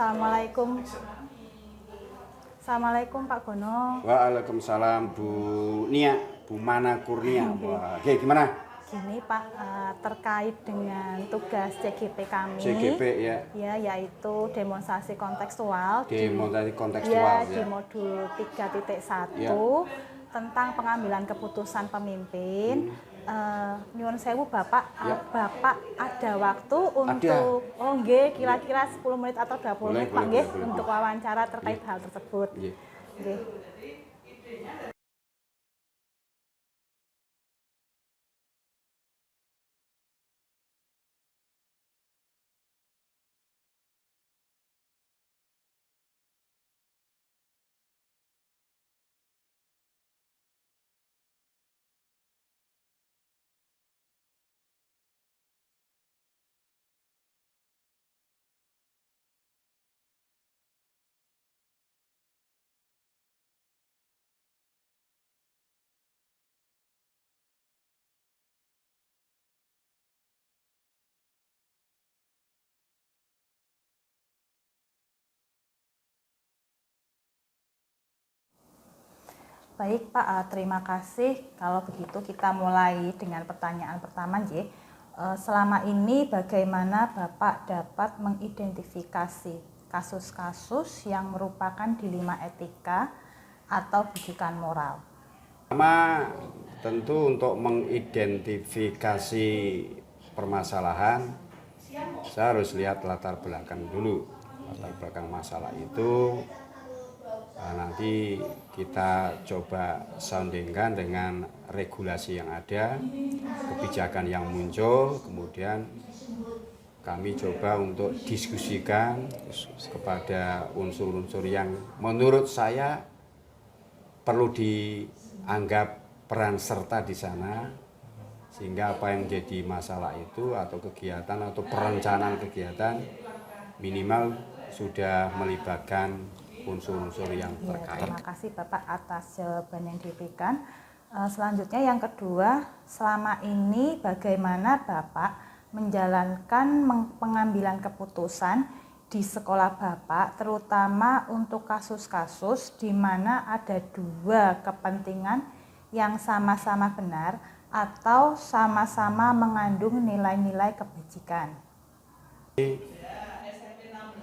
Assalamualaikum. Assalamualaikum Pak Gono. Waalaikumsalam Bu Nia, Bu Mana Kurnia. Wah, oke, gimana? Gini Pak, terkait dengan tugas CGP kami. CGP ya. Ya, yaitu demonstrasi kontekstual. Demonstrasi kontekstual ya. Di modul 3.1 ya. Tentang pengambilan keputusan pemimpin. Nyuwun sewu Bapak, ya. Bapak ada waktu untuk kira-kira 10 menit atau 20 menit Pak untuk wawancara terkait hal tersebut. Nggih. Baik Pak, terima kasih. Kalau begitu kita mulai dengan pertanyaan pertama, J. Selama ini bagaimana Bapak dapat mengidentifikasi kasus-kasus yang merupakan dilema etika atau bidikan moral? Pertama, tentu untuk mengidentifikasi permasalahan, saya harus lihat latar belakang dulu. Latar belakang masalah itu nanti kita coba soundingkan dengan regulasi yang ada, kebijakan yang muncul, kemudian kami coba untuk diskusikan kepada unsur-unsur yang menurut saya perlu dianggap peran serta di sana, sehingga apa yang jadi masalah itu atau kegiatan atau perencanaan kegiatan minimal sudah melibatkan unsur-unsur yang terkait. Terima kasih Bapak atas jawaban yang diberikan. Selanjutnya yang kedua, selama ini bagaimana Bapak menjalankan pengambilan keputusan di sekolah Bapak, terutama untuk kasus-kasus di mana ada dua kepentingan yang sama-sama benar atau sama-sama mengandung nilai-nilai kebajikan.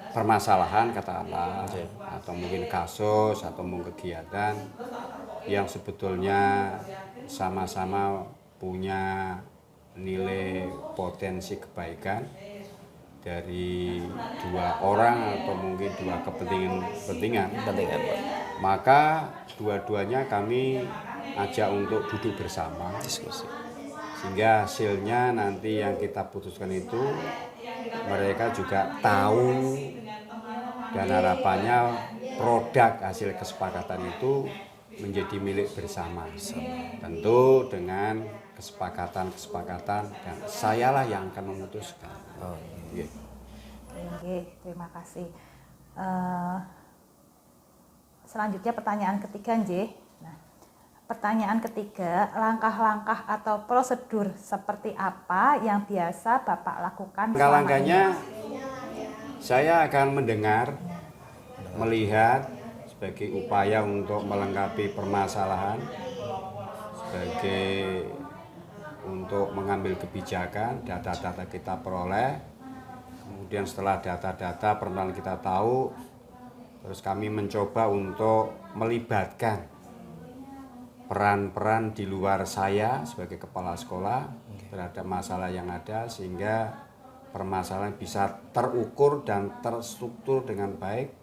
Permasalahan katakanlah atau mungkin kasus atau mungkin kegiatan yang sebetulnya sama-sama punya nilai potensi kebaikan dari dua orang atau mungkin dua kepentingan, maka dua-duanya kami ajak untuk duduk bersama, diskusi, sehingga hasilnya nanti yang kita putuskan itu mereka juga tahu, dan harapannya produk hasil kesepakatan itu menjadi milik bersama. Tentu dengan kesepakatan dan sayalah yang akan memutuskan. Terima kasih. Selanjutnya pertanyaan ketiga, J. Pertanyaan ketiga, langkah-langkah atau prosedur seperti apa yang biasa Bapak lakukan? Langkah-langkahnya saya akan mendengar, melihat sebagai upaya untuk melengkapi permasalahan, sebagai untuk mengambil kebijakan, data-data kita peroleh, kemudian setelah data-data permasalahan kita tahu, terus kami mencoba untuk melibatkan peran-peran di luar saya sebagai kepala sekolah terhadap masalah yang ada, sehingga permasalahan bisa terukur dan terstruktur dengan baik,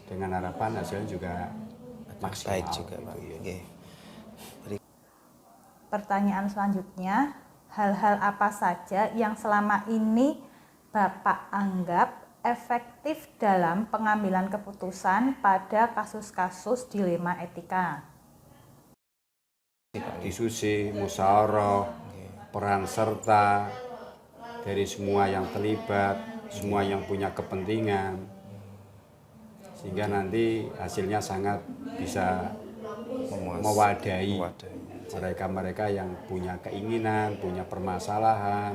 dengan harapan hasilnya juga maksimal. Baik juga, Pak. Pertanyaan selanjutnya, hal-hal apa saja yang selama ini Bapak anggap efektif dalam pengambilan keputusan pada kasus-kasus dilema etika? Diskusi, musyawarah, peran serta dari semua yang terlibat, semua yang punya kepentingan, sehingga nanti hasilnya sangat bisa mewadahi mereka-mereka yang punya keinginan, punya permasalahan,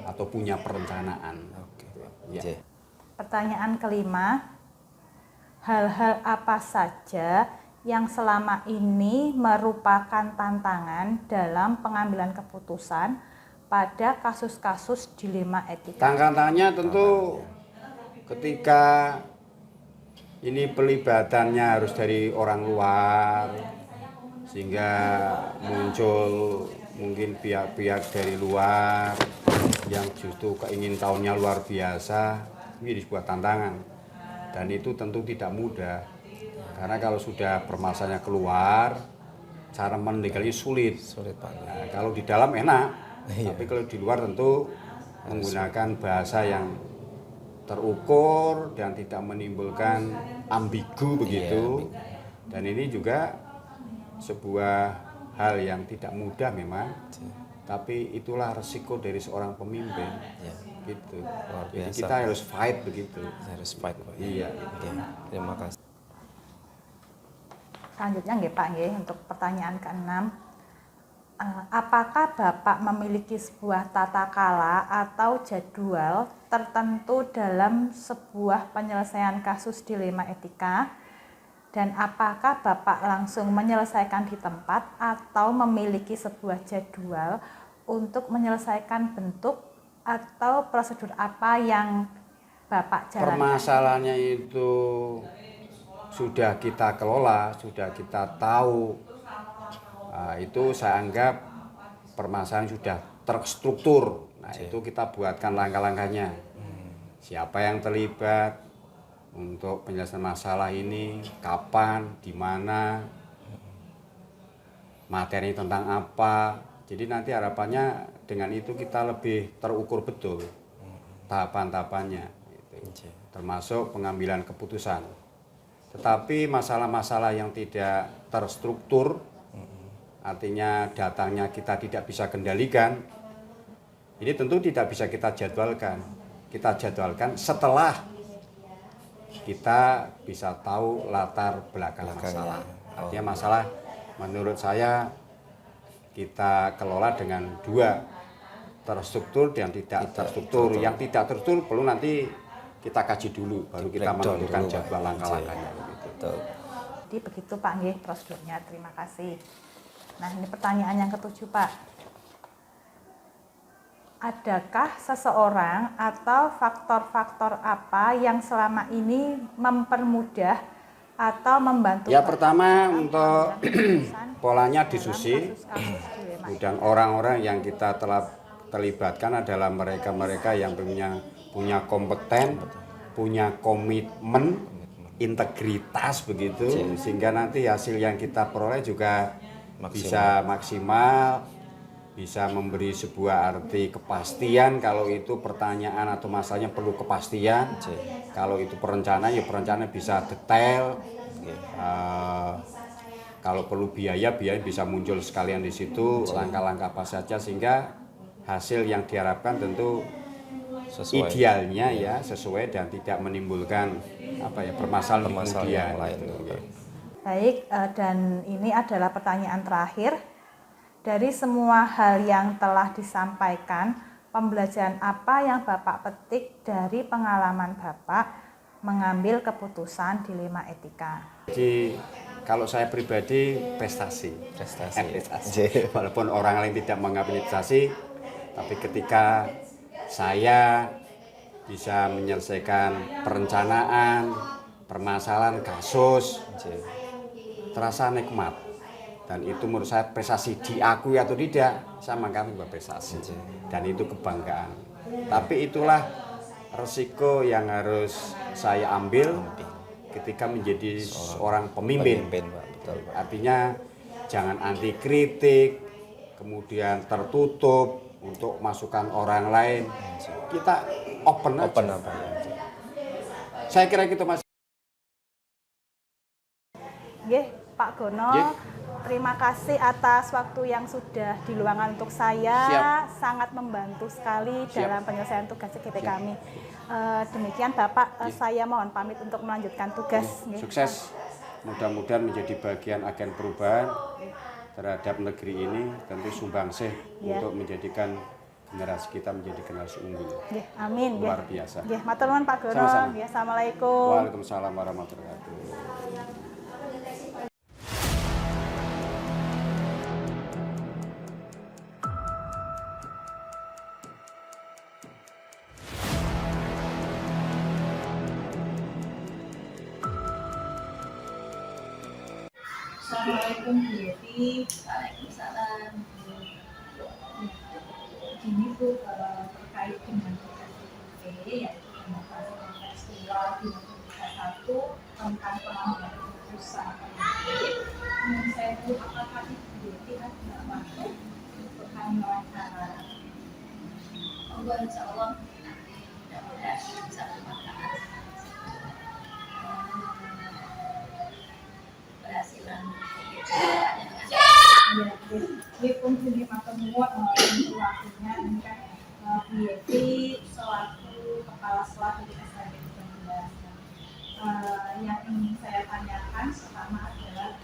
atau punya perencanaan. Pertanyaan kelima, hal-hal apa saja yang selama ini merupakan tantangan dalam pengambilan keputusan pada kasus-kasus dilema etika? Tantangannya tentu ketika ini pelibatannya harus dari orang luar, sehingga muncul mungkin pihak-pihak dari luar yang justru keingintahuannya luar biasa. Ini sebuah tantangan, dan itu tentu tidak mudah, karena kalau sudah permasalahannya keluar, cara meninggalnya sulit Pak. Nah, kalau di dalam enak, tapi kalau di luar tentu menggunakan bahasa yang terukur dan tidak menimbulkan ambigu begitu. Dan ini juga sebuah hal yang tidak mudah memang, tapi itulah resiko dari seorang pemimpin. Gitu. Jadi kita harus fight begitu. Harus fight Pak. Iya. Terima kasih. Selanjutnya nggih Pak nggih, untuk pertanyaan ke-6. Apakah Bapak memiliki sebuah tata kala atau jadwal tertentu dalam sebuah penyelesaian kasus dilema etika? Dan apakah Bapak langsung menyelesaikan di tempat atau memiliki sebuah jadwal untuk menyelesaikan bentuk atau prosedur apa yang Bapak jalankan? Permasalahannya itu sudah kita kelola, sudah kita tahu. Nah, itu saya anggap permasalahan sudah terstruktur. Nah, itu kita buatkan langkah-langkahnya. Siapa yang terlibat untuk penyelesaian masalah ini, kapan, di mana, materi tentang apa. Jadi nanti harapannya dengan itu kita lebih terukur betul tahapan-tahapannya, gitu. Termasuk pengambilan keputusan. Tetapi masalah-masalah yang tidak terstruktur, artinya datangnya kita tidak bisa kendalikan, ini tentu tidak bisa kita jadwalkan. Kita jadwalkan setelah kita bisa tahu latar belakang masalah. Artinya masalah menurut saya kita kelola dengan dua, terstruktur dan tidak terstruktur. Yang tidak terstruktur perlu nanti kita kaji dulu, baru kita menentukan jadwal langkah-langkahnya. Betul. Jadi begitu Pak nggih prosedurnya. Terima kasih. Nah, ini pertanyaan yang ke-7 Pak. Adakah seseorang atau faktor-faktor apa yang selama ini mempermudah atau membantu? Ya, pertama untuk polanya disusi, dan orang-orang yang kita telah terlibatkan adalah mereka-mereka yang punya kompeten, punya komitmen, integritas begitu, sehingga nanti hasil yang kita peroleh juga bisa maksimal, bisa memberi sebuah arti kepastian. Kalau itu pertanyaan atau masalahnya perlu kepastian, kalau itu perencanaan ya perencanaan bisa detail. Kalau perlu biaya bisa muncul sekalian di situ, langkah-langkah apa saja, sehingga hasil yang diharapkan tentu sesuai. Idealnya ya sesuai dan tidak menimbulkan permasalahan yang lain. Baik, dan ini adalah pertanyaan terakhir. Dari semua hal yang telah disampaikan, pembelajaran apa yang Bapak petik dari pengalaman Bapak mengambil keputusan dilema etika? Jadi kalau saya pribadi prestasi. Walaupun orang lain tidak menganggap prestasi, tapi ketika saya bisa menyelesaikan perencanaan, permasalahan, kasus, terasa nikmat. Dan itu menurut saya prestasi, diakui atau tidak, saya menganggap sebuah prestasi. Dan itu kebanggaan. Tapi itulah resiko yang harus saya ambil ketika menjadi seorang pemimpin. Artinya jangan anti kritik, kemudian tertutup untuk masukan orang lain. Kita open aja. Saya kira gitu Mas. Nggih, Pak Gono. Terima kasih atas waktu yang sudah diluangkan untuk saya. Sangat membantu sekali dalam penyelesaian tugas CGT kami. Demikian Bapak, saya mohon pamit untuk melanjutkan tugas. Sukses. Mudah-mudahan menjadi bagian agen perubahan terhadap negeri ini, tentu sumbangsih untuk menjadikan generasi kita menjadi generasi unggul. Nggih, amin nggih. Luar biasa. Nggih, matur nuwun Pak Goro. Sama-sama. Nggih, assalamualaikum. Waalaikumsalam warahmatullahi wabarakatuh. Assalamualaikum Bu Yeti. Waalaikumsalam. Ini Bu terkait dengan PKP yaitu demokrasi kontekstual di Liga 1 tentang pengambilan keputusan. Ingin saya tahu apakah Bu Yeti ada waktu untuk kami wawancara? Monggo insyaallah nanti mudah-mudahan bisa bermanfaat. Berhasilan Dia pun sudah makan muat untuk waktunya ini kan Bu Yeti selaku kepala sekolah di SMK 19. Yang ingin saya tanyakan pertama adalah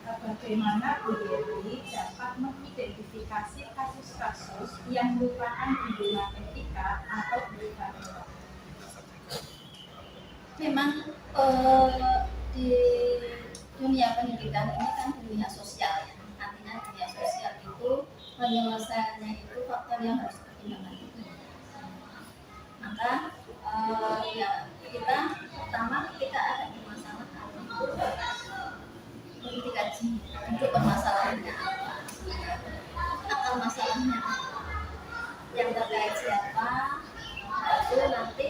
bagaimana Bu Yeti dapat mengidentifikasi kasus-kasus yang merupakan pembunuhan etika atau perilaku. memang di dunia pendidikan ini kan dunia sosial ya. Artinya dunia sosial itu penyelesaiannya itu faktor yang harus dipertimbangkan. Maka ya kita pertama ketika ada permasalahan itu perlu dikaji untuk permasalahannya apa, akar masalahnya apa, yang terkait siapa, itu nanti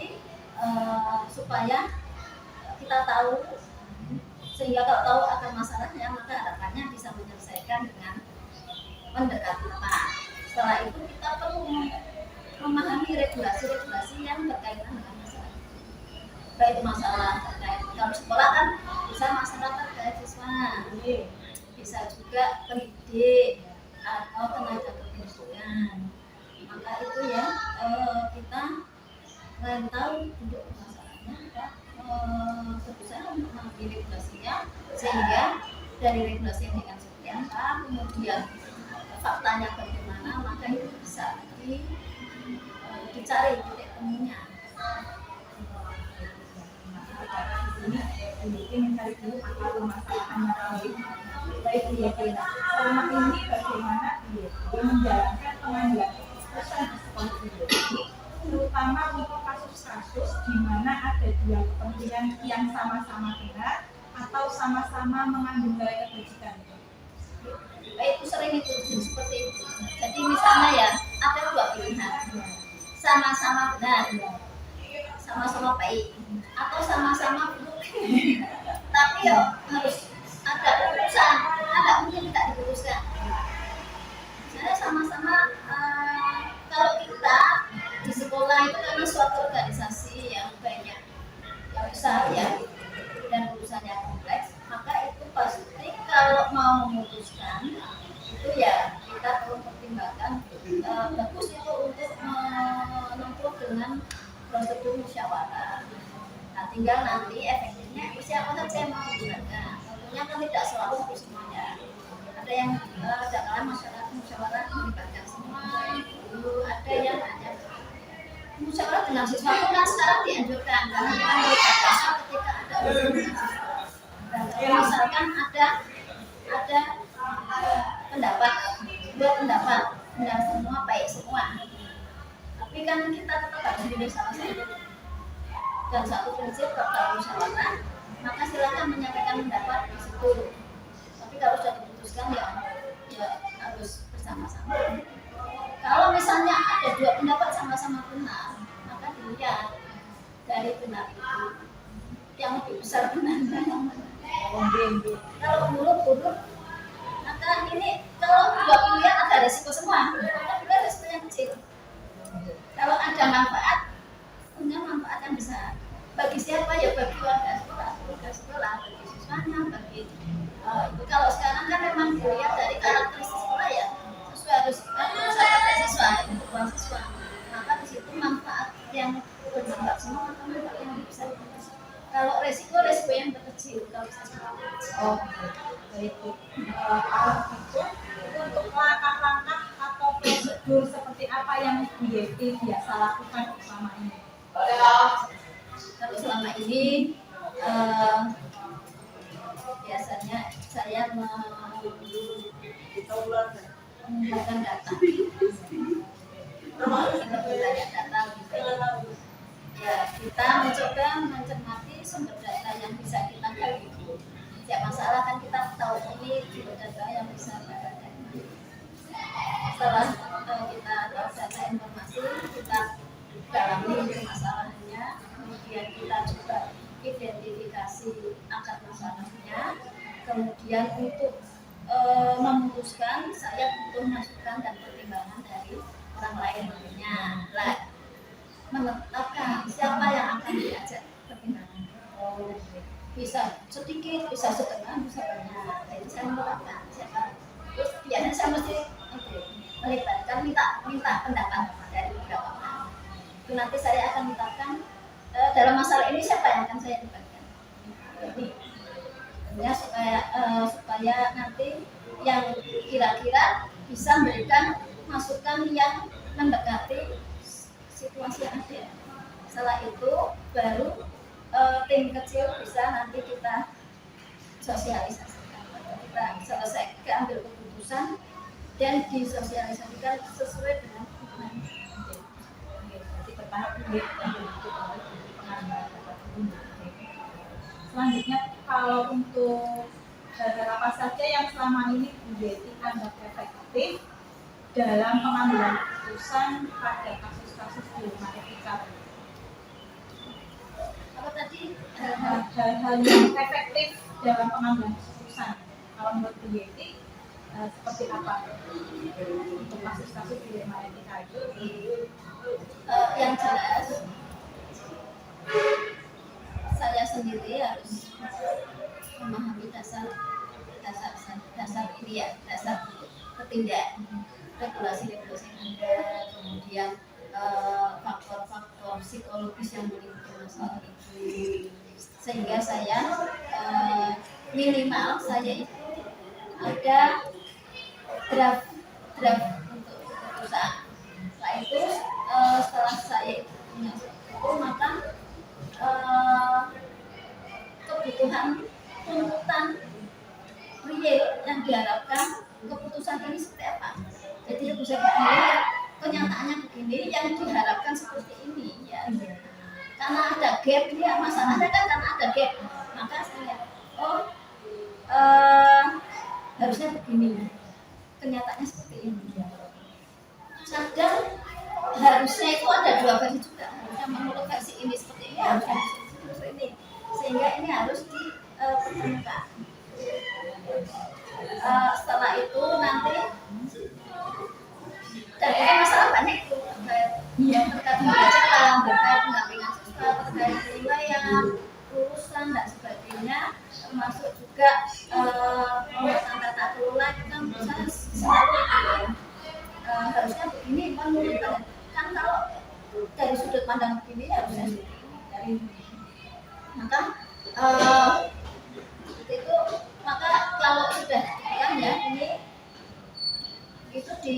supaya kita tahu, sehingga kalau tahu akar masalahnya maka harapannya bisa menyelesaikan dengan mendekati tepat. Setelah itu kita perlu memahami regulasi-regulasi yang berkaitan dengan masalah itu. Baik masalah terkait kalau sekolah kan bisa masalah terkait siswa, bisa juga pendidik atau tenaga kependidikan. Maka itu ya kita selain tahu untuk masalahnya kita berusaha untuk mengambil regulasinya, sehingga dari regulasi yang dengan sekian kemudian faktanya bagaimana, maka itu bisa dicari titik temunya. Ini mencari dulu akar permasalahannya baik Bu Yeti. Selama ini bagaimana Bu Yeti menjalankan pengambilan keputusan di sekolah Bu Yeti, terutama untuk kasus-kasus di mana ada dua kepentingan yang sama-sama benar atau sama-sama mengandung nilai kebajikan. Baik, itu sering itu seperti itu. Jadi misalnya ya ada dua pilihan, sama-sama benar, sama-sama baik, atau sama-sama buruk. Tapi ya harus ada keputusan, ada mungkin tidak diputuskan. Misalnya sama-sama kalau kita di sekolah itu karena suatu organisasi yang banyak yang besar ya dan urusannya kompleks, maka itu pasti kalau mau memutuskan itu ya kita perlu pertimbangkan bagus itu untuk menempuh dengan prosedur musyawarah. Nah, tinggal nanti efektifnya siapa saja yang mau menggunakan. Tentunya kan tidak selalu harus semuanya. Ada yang dalam masyarakat musyawarah melibatkan semua, ada yang hanya musyawarah dengan siswa itu kan sekarang dianjurkan karena kita melibatkan ketika ada misalkan ada pendapat, dua pendapat benar semua, baik semua, tapi kan kita tetap harus memilih salah satu dan satu prinsip kalau musyawarah, maka silakan menyampaikan pendapat di situ, tapi kalau sudah diputuskan ya harus bersama-sama. Kalau misalnya ada dua pendapat sama-sama benar, maka dilihat dari benar itu yang lebih besar benarnya yang mana. Kalau buruk, maka ini kalau dua pilihan ada resiko semua, maka juga resiko yang kecil. Kalau ada manfaat, punya manfaat yang besar. Bagi siapa ya? Bagi warga sekolah, bagi siswanya, bagi itu. Kalau sekarang kan memang dilihat dari karakteristik sekolah ya, siswa harus ada siswa, kebutuhan siswa. Maka di situ manfaat yang bermanfaat semua, maka manfaat yang besar. Kalau resiko yang terkecil kalau bisa sekolah. Oh, baik Bu. Kalau itu untuk langkah-langkah atau prosedur seperti apa yang ini biasanya saya mengumpulkan data, data gitu. Ya, kita mencoba mencermati sumber data yang bisa kita gali. Setiap masalah kan kita tahu ini sumber data yang bisa kita gali. Setelah kita tahu data informasi, kita dalami masalahnya, kemudian kita coba identifikasi akar masalahnya, kemudian untuk memutuskan saya butuh masukan dan pertimbangan dari orang lain tentunya. Menetapkan siapa yang akan diajak pertimbangan. Bisa sedikit, bisa setengah, bisa banyak. Jadi saya menetapkan siapa. Terus biasanya saya mesti melibatkan minta pendapat dari beberapa orang. Itu nanti saya akan mintakan dalam masalah ini siapa yang akan saya libatkan. Jadi ya, supaya nanti yang kira-kira bisa memberikan masukan yang mendekati situasi yang ada. Setelah itu baru tim kecil bisa nanti kita sosialisasikan. Kita selesai ambil keputusan dan disosialisasikan sesuai dengan kebutuhan. Jadi bertahap selanjutnya, kalau untuk hal-hal apa saja yang selama ini Bu Yeti anggap efektif dalam pengambilan keputusan pada kasus-kasus di rumah etika? Apa tadi? Hal-hal yang efektif dalam pengambilan keputusan, kalau menurut Bu Yeti seperti apa untuk kasus-kasus di rumah etika itu? Yang jelas saya sendiri harus memahami dasar ini ya, dasar ketindak regulasi yang ada, kemudian faktor-faktor psikologis yang meliputi masalah itu, sehingga saya minimal saya itu ada draft untuk keputusan. Setelah itu setelah saya punya itu, maka kebutuhan tuntutan real yang diharapkan keputusan ini seperti apa. Jadi bisa begini, kenyataannya begini, yang diharapkan seperti ini ya. Karena ada gap ini ya, masalahnya kan karena ada gap, maka saya harusnya begini, kenyataannya seperti ini ya. Sadar harusnya itu ada dua versi juga, harusnya menurut versi ini seperti ini, harusnya seperti ini, sehingga ini harus dipertemukan. Setelah itu nanti dan itu masalah banyak itu terkait pembelajaran, terkait pendampingan siswa, terkait penilaian, urusan dan sebagainya, termasuk juga pembuatan tata kelola. Kita bisa selalu harusnya begini menurut kan, kalau dari sudut pandang begini harusnya seperti ini dari maka itu, maka kalau sudah kan ya ini itu di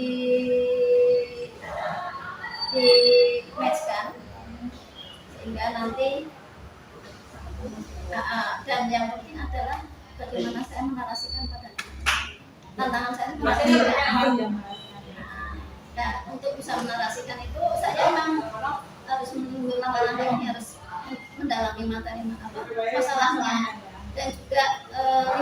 matchkan sehingga nanti dan yang penting adalah bagaimana saya menarasikan pada tantangan saya nah, untuk bisa menarasikan itu saya memang harus menunggu langkah-langkah ini, harus mendalami materi masalahnya dan juga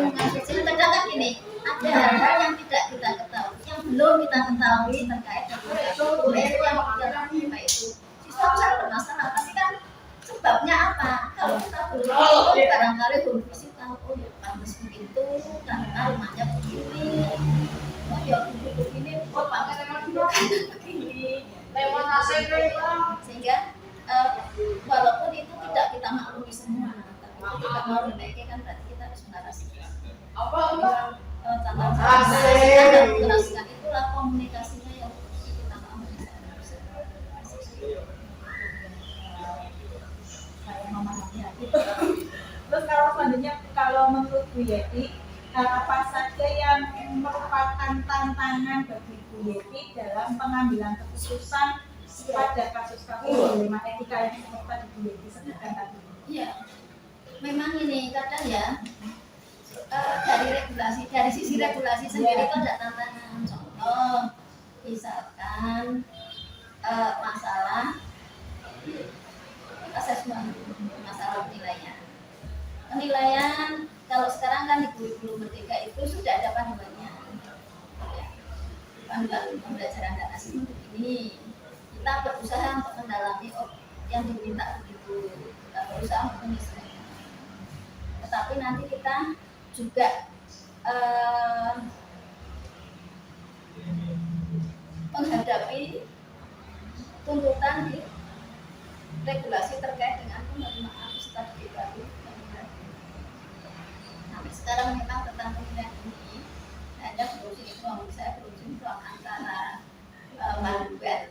lingkungan sosial. Kadang kan gini, ada hal-hal yang tidak kita ketahui, yang belum kita ketahui terkait dengan itu yang kita itu siswa bisa bermasalah, tapi kan sebabnya apa? Kalau kita belum tahu, barangkali belum bisa tahu, oh ya pantas begitu, karena rumahnya begini, oh ya begini, oh pantas begini, sehingga walaupun itu tidak kita maklumi semua, tapi kita mau menaiki kan berarti kita harus menarasikan. Tantangan menarasikan dan menarasikan itulah komunikasinya yang kita maklumi. Saya memahami itu. Terus kalau selanjutnya, kalau menurut Bu Yeti, apa saja yang merupakan tantangan bagi Bu Yeti dalam pengambilan keputusan pada kasus-kasus dilema etika yang seperti Bu Yeti sebutkan tadi? Iya, memang ini kadang ya dari sisi regulasi sendiri itu ada tantangan. Contoh misalkan masalah asesmen, masalah penilaian kalau sekarang kan di kurikulum Merdeka itu sudah ada panduannya, panduan pembelajaran dan asesmen ini. Kita berusaha untuk mendalami yang diminta begitu, kita berusaha untuk menyesuaikan. Tetapi nanti kita juga menghadapi tuntutan di regulasi terkait dengan penerimaan peserta didik baru. Nah, sekarang memang tentang penilaian ini hanya berunsur antara panduan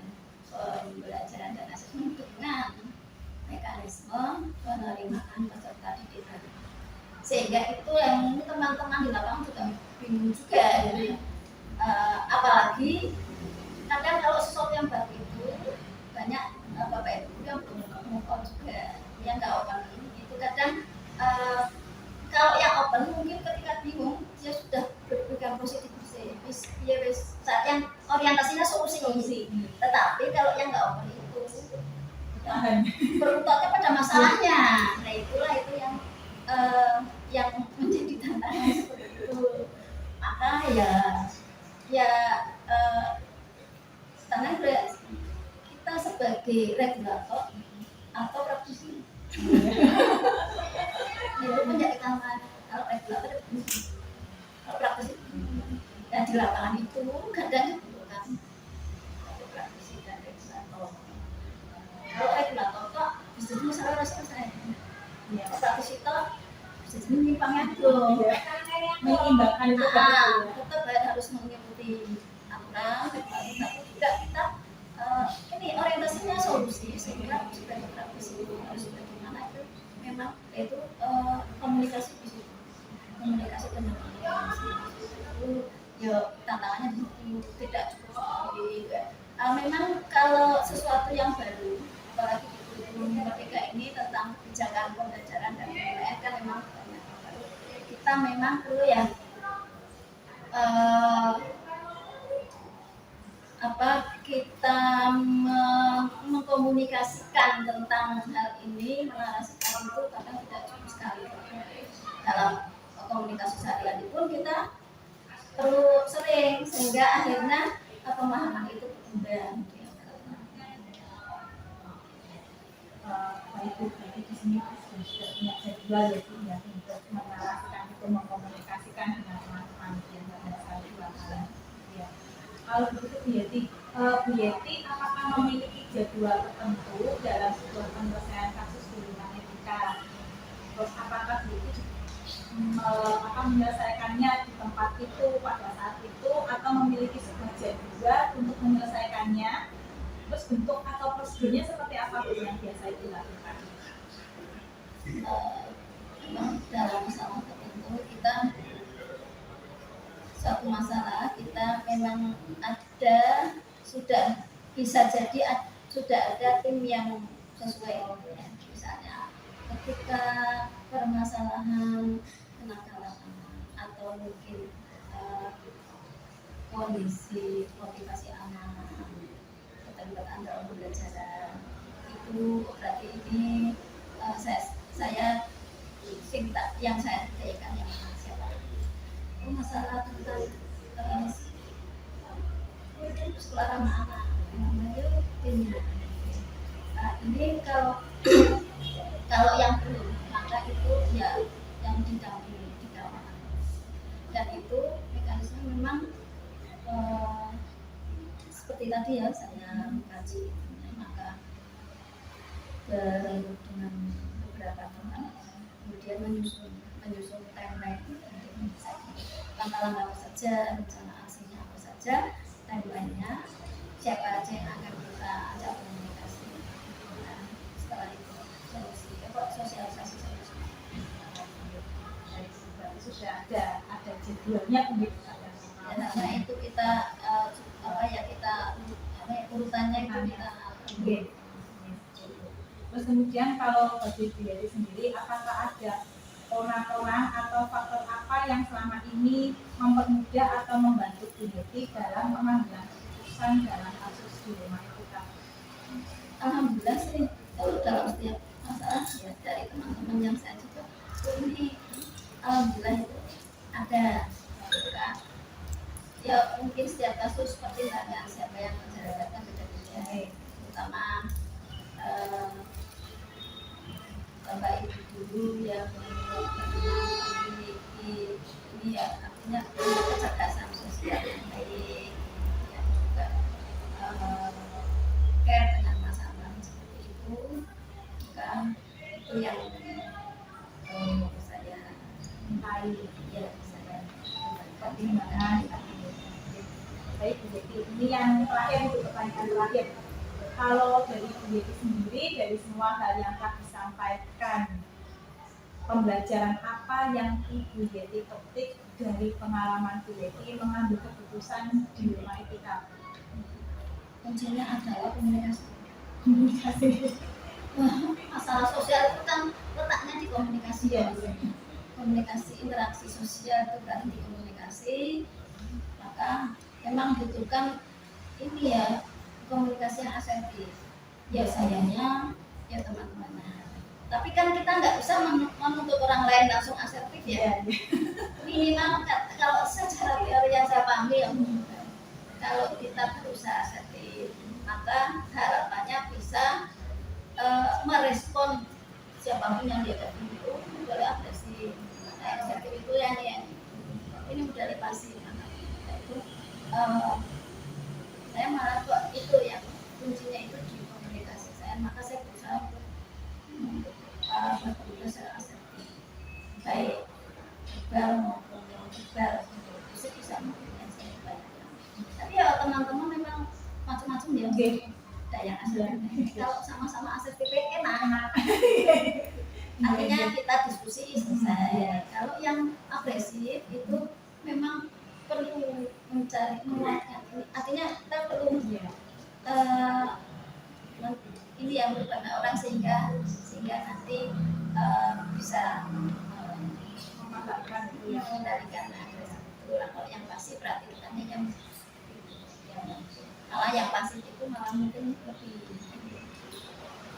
pembelajaran dan asesmen dengan mekanisme penerimaan peserta didik baru. Sehingga itu yang teman-teman di lapangan juga bingung juga, jadi apalagi kadang kalau sesuatu yang baru itu banyak bapak ibu yang belum move on juga, yang nggak open itu kadang kalau yang open mungkin ketika bingung dia sudah berpegang positif yang orientasinya solusi. Tetapi kalau yang nggak open itu berututnya pada masalahnya. Nah itulah itu yang menjadi tantangan seperti itu. Maka ya tantangan kita sebagai regulator atau praktisi itu menjadi tantangan. Kalau regulator kalau praktisi dan di lapangan itu kadang dibutuhkan praktisi dan regulator. Kalau regulator kok bisa masalah selesai. Praktisi itu bisa jadi menyimpangnya dong. Menyeimbangkan itu tetap harus mengikuti aturan, tapi juga kita ini orientasinya solusi, sehingga sebagai praktisi harus bagaimana itu memang itu komunikasi dengan itu ya tantangannya di situ, tidak cukup memang kalau sesuatu yang baru, apalagi di kurikulum Merdeka ini tentang kebijakan pembelajaran dan penilaian kan memang banyak. Kita memang perlu ya kita mengkomunikasikan tentang hal ini, menarasikan itu kadang tidak cukup sekali. Dalam komunikasi sehari-hari pun kita perlu sering, sehingga akhirnya pemahaman itu berkembang. Itu berarti di sini sudah punya jadwal ya untuk menarasikan itu, mengkomunikasikan dengan teman-teman yang ada sekali dua kali. Ya. Kalau begitu Bu Yeti, apakah memiliki jadwal tertentu dalam sebuah penyelesaian kasus hubungan etika? Terus apakah Bu Yeti menyelesaikannya di tempat itu pada saat itu, atau memiliki sebuah jadwal untuk menyelesaikannya? Terus bentuk atau prosedurnya seperti apa Bu yang biasa dilakukan? Dalam masalah tertentu kita suatu masalah kita memang ada, sudah bisa jadi sudah ada tim yang sesuai. Misalnya ketika permasalahan kenakalan atau mungkin kondisi motivasi anak keterlibatan dalam pembelajaran itu berarti ini saya yang saya tanyakan yang siapa masalah tentang sekolah ramah anak ini kalau yang belum maka itu ya yang didampingi dan itu mekanisme memang seperti tadi ya saya mengkaji maka dengan beberapa teman kemudian menyusun timeline langkah-langkah apa saja, rencana aksinya apa saja, timelinenya, siapa aja yang akan kita ajak komunikasi. Nah, setelah itu sosialisasi solusi. Sudah ada jadwalnya begitu saja. Ya, karena itu kita urutannya itu kita. Terus kemudian kalau bagi Bu Yeti sendiri, apakah ada orang-orang atau faktor apa yang selama ini mempermudah atau membantu Bu Yeti dalam pengambilan keputusan dalam kasus di rumah kita? Alhamdulillah sih kalau dalam setiap masalah ya dari teman-teman yang saya juga ini alhamdulillah itu ada kan. Ya mungkin setiap kasus seperti tanya siapa yang menjelaskan beda-beda, terutama Bapak Ibu guru yang memiliki ini ya artinya kecerdasan sosial yang baik, yang juga care dengan masalah seperti itu, kan itu yang saya Mintai ya saya pertimbangan. Baik Bu Yeti, ini yang terakhir untuk pertanyaan terakhir. Kalau dari Bu Yeti sendiri, dari semua hal yang telah disampaikan, pembelajaran apa yang Ibu Yeti petik dari pengalaman Bu Yeti mengambil keputusan di rumah etika? kuncinya adalah komunikasi. Komunikasi. Masalah sosial itu kan letaknya di komunikasi ya. Iya. Komunikasi, interaksi sosial itu kan di komunikasi, maka memang dibutuhkan ini ya komunikasi yang asertif ya sayanya ya teman-temannya, tapi kan kita nggak bisa menuntut orang lain langsung asertif ya. Minimal kalau secara teori yang saya pahami ya, kalau kita berusaha asertif maka harapannya bisa merespon siapapun yang dihadapi itu boleh agresif. Nah, asertif itu yang ini udah pasti itu saya malah kok itu yang kuncinya itu di komunikasi saya, maka saya berusaha untuk berkomunikasi secara asertif baik verbal maupun non verbal untuk bisa memberikan saya banyak. Tapi ya teman-teman memang macam-macam ya. Ada yang asertif. Kalau sama-sama asertif enak. Artinya kita diskusi selesai. Kalau yang agresif itu memang perlu mencari menguatkan ini. Artinya kita perlu ini yang berbanyak orang sehingga nanti bisa mengendalikan agresi itu. Kalau yang pasif berarti kita yang malah yang pasif itu malah mungkin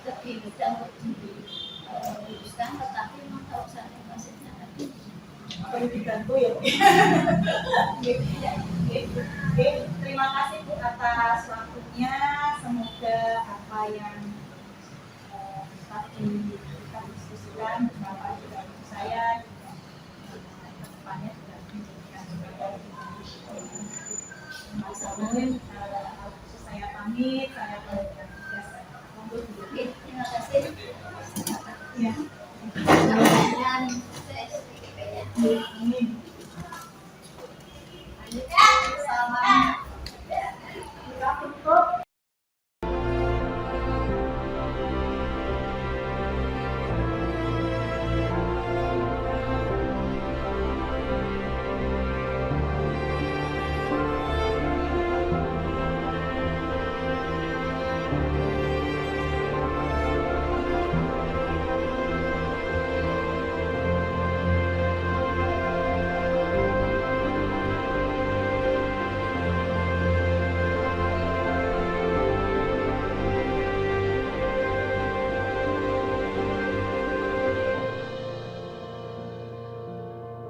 lebih mudah untuk diuruskan, tetapi memang kalau saat yang pasifnya tadi Perlu dibantu ya Bu. Oke, terima kasih Bu atas waktunya. Semoga apa yang tadi kita diskusikan Bapak juga untuk saya kedepannya juga menjadikan sebagai masalah